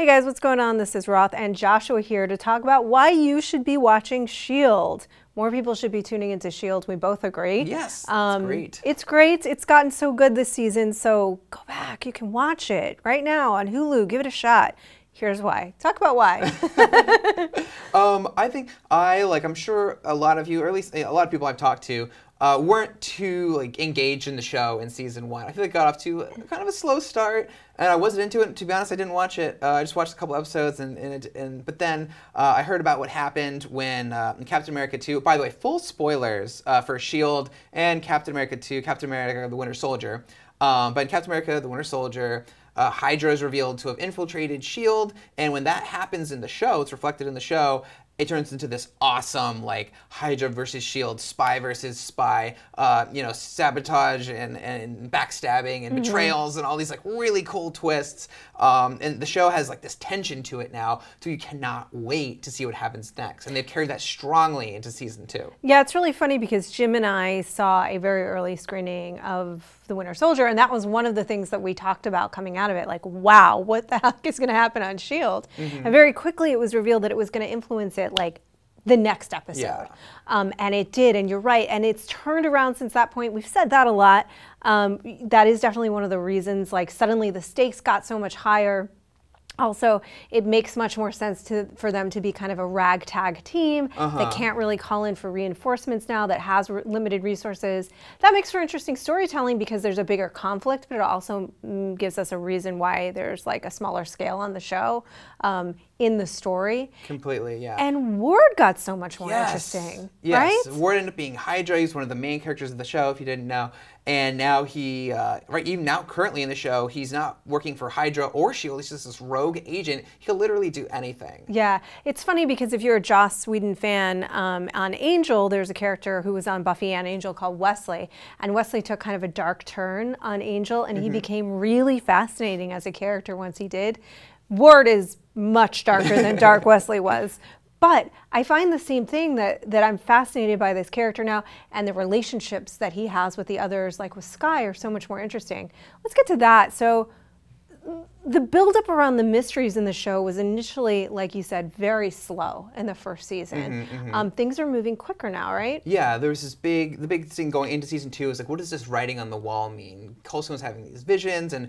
Hey guys, what's going on? This is Roth and Joshua here to talk about why you should be watching S.H.I.E.L.D. More people should be tuning into S.H.I.E.L.D. We both agree. Yes, it's great. It's great. It's gotten so good this season, so go back. You can watch it right now on Hulu. Give it a shot. Here's why. Talk about why. I think I'm sure a lot of you, or at least a lot of people I've talked to, weren't too engaged in the show in season 1. I feel like it got off to kind of a slow start, and I wasn't into it. To be honest, I didn't watch it. I just watched a couple episodes, but then I heard about what happened when in Captain America 2. By the way, full spoilers for S.H.I.E.L.D. and Captain America 2, Captain America: The Winter Soldier. But in Captain America: The Winter Soldier, Hydra is revealed to have infiltrated S.H.I.E.L.D., and when that happens in the show, it's reflected in the show, it turns into this awesome, Hydra versus S.H.I.E.L.D., spy versus spy, sabotage and backstabbing and betrayals and all these really cool twists. And the show has this tension to it now, so you cannot wait to see what happens next. And they've carried that strongly into season 2. Yeah, it's really funny because Jim and I saw a very early screening of The Winter Soldier, and that was one of the things that we talked about coming out of it. Wow, what the heck is going to happen on S.H.I.E.L.D.? And very quickly it was revealed that it was going to influence it the next episode. Yeah. And it did, and you're right. And it's turned around since that point. We've said that a lot. That is definitely one of the reasons, suddenly the stakes got so much higher. Also, it makes much more sense for them to be kind of a ragtag team that can't really call in for reinforcements now, that has limited resources. That makes for interesting storytelling because there's a bigger conflict, but it also gives us a reason why there's a smaller scale on the show in the story. Completely, yeah. And Ward got so much more interesting, right? Yes, Ward ended up being Hydra. He's one of the main characters of the show, if you didn't know. And now he, even now, currently in the show, he's not working for Hydra or S.H.I.E.L.D. He's just this rogue agent. He could literally do anything. Yeah, it's funny because if you're a Joss Whedon fan, on Angel, there's a character who was on Buffy and Angel called Wesley. And Wesley took kind of a dark turn on Angel, and he became really fascinating as a character once he did. Ward is much darker than Dark Wesley was. But I find the same thing, that I'm fascinated by this character now, and the relationships that he has with the others, like with Skye, are so much more interesting. Let's get to that. So the buildup around the mysteries in the show was initially, like you said, very slow in the first season. Things are moving quicker now, right? Yeah, there was the big thing going into season 2 is what does this writing on the wall mean? Coulson was having these visions and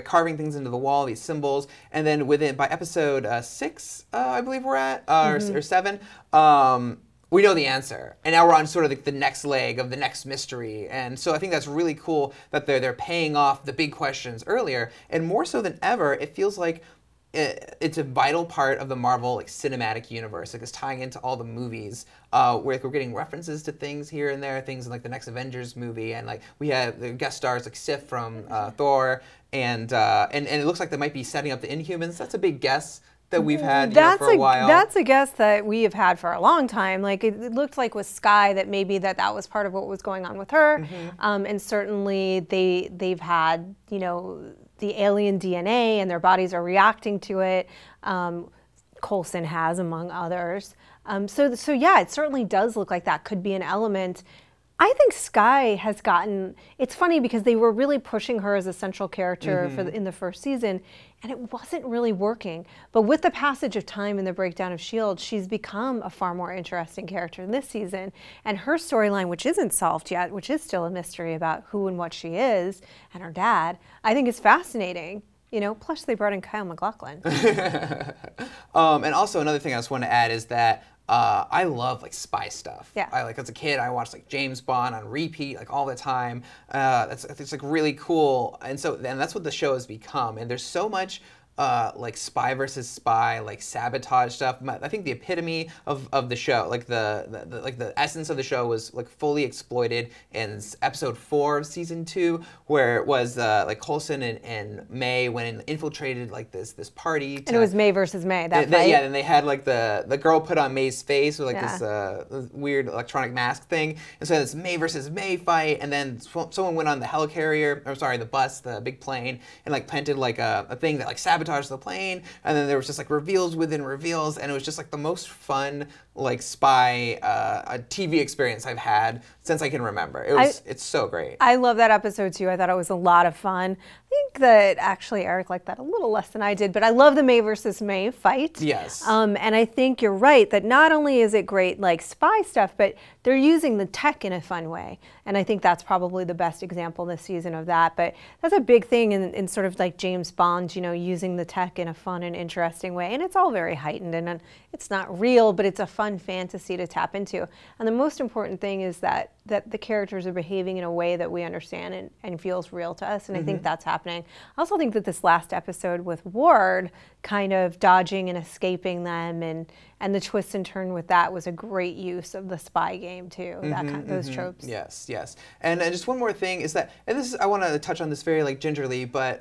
carving things into the wall, these symbols, and then by episode 6, I believe we're at, or 7, we know the answer, and now we're on sort of the next leg of the next mystery. And so I think that's really cool that they're paying off the big questions earlier, and more so than ever, it feels like it's a vital part of the Marvel cinematic universe. It's tying into all the movies, where we're getting references to things here and there, things in the next Avengers movie, and we have the guest stars like Sif from Thor, and it looks like they might be setting up the Inhumans. That's a big guess that we've had for a while. That's a guess that we have had for a long time. It looked like with Skye that maybe that was part of what was going on with her, and certainly they've had the alien DNA and their bodies are reacting to it. Coulson has, among others. So yeah, it certainly does look like that could be an element. I think Skye has gotten, it's funny because they were really pushing her as a central character in the first season, and it wasn't really working. But with the passage of time and the breakdown of S.H.I.E.L.D., she's become a far more interesting character in this season. And her storyline, which isn't solved yet, which is still a mystery about who and what she is, and her dad, I think is fascinating. Plus they brought in Kyle MacLachlan. And also another thing I just want to add is that I love spy stuff. Yeah. As a kid, I watched James Bond on repeat all the time. It's really cool, and that's what the show has become. And there's so much spy versus spy, sabotage stuff. I think the epitome of the show, the essence of the show was fully exploited in episode 4 of season 2, where it was Coulson and May went and infiltrated this party. And it was May versus May. That fight. Yeah, and they had the girl put on May's face with this weird electronic mask thing, and so this May versus May fight, and then someone went on the the bus, the big plane, and planted a thing that sabotaged the plane, and then there was just reveals within reveals, and it was just the most fun spy TV experience I've had since I can remember. It's so great. I love that episode too. I thought it was a lot of fun. I think that actually Eric liked that a little less than I did, but I love the May versus May fight. Yes. And I think you're right that not only is it great like spy stuff, but they're using the tech in a fun way. And I think that's probably the best example this season of that. But that's a big thing in sort of like James Bond, you know, using the tech in a fun and interesting way. And it's all very heightened and it's not real, but it's a fun fantasy to tap into. And the most important thing is that the characters are behaving in a way that we understand and feels real to us. And I think that's happening. I also think that this last episode with Ward kind of dodging and escaping them and the twist and turn with that was a great use of the spy game too. Those tropes. Yes, yes. And just one more thing is that, and this is, I want to touch on this very like gingerly, but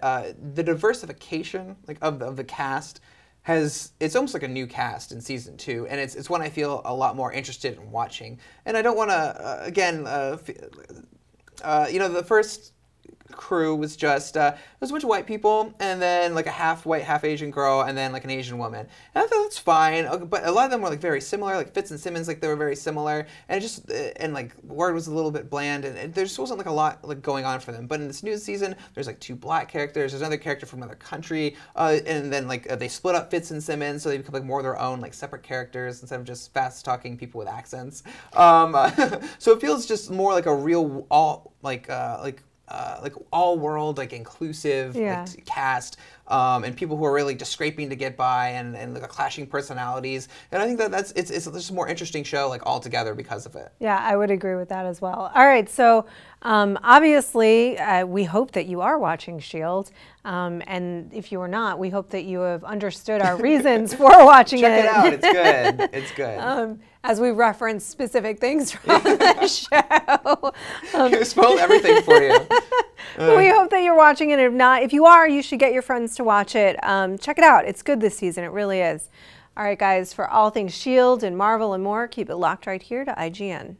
the diversification like of the cast it's almost like a new cast in season 2, and it's one I feel a lot more interested in watching. And I don't want to you know, the first crew was just it was a bunch of white people and then like a half white half Asian girl and then like an Asian woman, and I thought that's fine, but a lot of them were like very similar, like Fitz and Simmons, like they were very similar, and it just and like Ward was a little bit bland, and there just wasn't like a lot like going on for them. But in this new season there's like 2 black characters, there's another character from another country, and then like they split up Fitz and Simmons so they become like more their own like separate characters instead of just fast talking people with accents. So it feels just more like a real all all world, like inclusive like, cast, and people who are really just scraping to get by and like clashing personalities. And I think that it's just a more interesting show like altogether because of it. Yeah, I would agree with that as well. All right, so obviously we hope that you are watching S.H.I.E.L.D. And if you are not, we hope that you have understood our reasons for watching it. Check it out, it's good. It's good. As we reference specific things from the show. We spoiled everything for you. We hope that you're watching it. If not, if you are, you should get your friends to watch it. Check it out. It's good this season. It really is. All right, guys, for all things S.H.I.E.L.D. and Marvel and more, keep it locked right here to IGN.